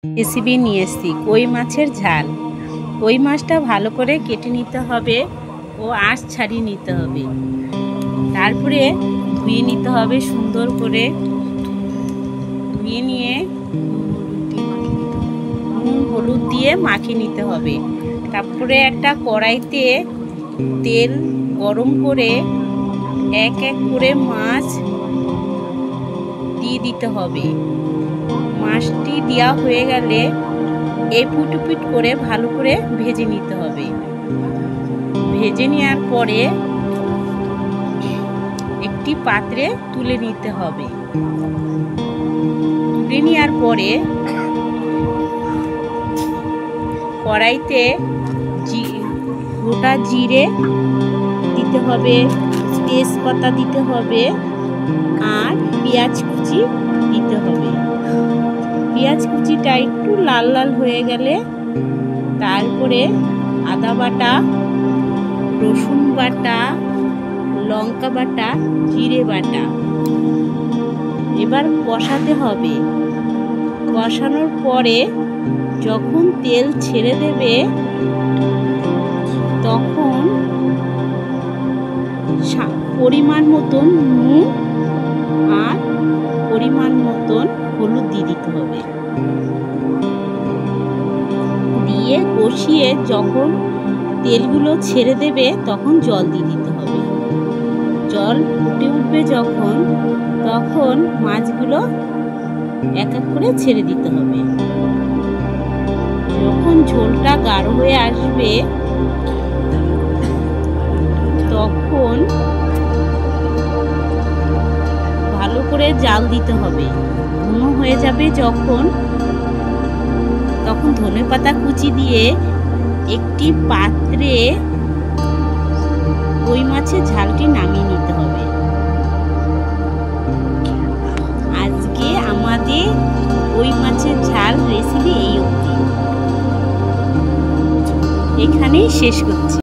Recipe নিয়ে এসেছি কই মাছের ঝাল। কই মাছটা ভালো করে কেটে নিতে হবে ও আঁশ ছাড়িয়ে নিতে হবে। তারপরে ধুয়ে নিতে হবে সুন্দর করে। ধুয়ে নিয়ে নুন হলুদ দিয়ে মাখিয়ে নিতে হবে। তারপরে একটা কড়াইতে তেল গরম করে এক এক করে মাছ দিয়ে দিতে হবে। মাছটি দেওয়া হয়ে গেলে এপিট ওপিট করে ভালো করে ভেজে নিতে হবে। ভেজে নেওয়ার পরে একটি পাত্রে তুলে নিতে হবে। তুলে নেওয়ার পরে কড়াইতে গোটা জিরে দিতে হবে, তেজপাতা দিতে হবে আর পেঁয়াজ কুচি দিতে হবে। পেঁয়াজ কুচিটা একটু লাল লাল হয়ে গেলে তারপরে আদা বাটা, রসুন বাটা, লঙ্কা বাটা, জিরে বাটা এবার কষাতে হবে। কষানোর পরে যখন তেল ছেড়ে দেবে তখন পরিমাণ মতন নুন আর পরিমাণ মতন হলুদ দিয়ে দিতে হবে। দিয়ে কষিয়ে যখন তেলগুলো ছেড়ে দেবে তখন জল দিয়ে দিতে হবে। জল ফুটে উঠবে যখন তখন মাছগুলো এক এক করে ছেড়ে দিতে হবে। যখন ঝোলটা গাঢ় হয়ে আসবে তখন ভালো করে জাল দিতে হবে। ঘন হয়ে যাবে যখন তখন ধনেপাতা কুচি দিয়ে একটি পাত্রে কই মাছের ঝালটি নামিয়ে নিতে হবে। আজকে আমাদের কই মাছের ঝাল রেসিপি এই অবধি, এখানেই শেষ করছি।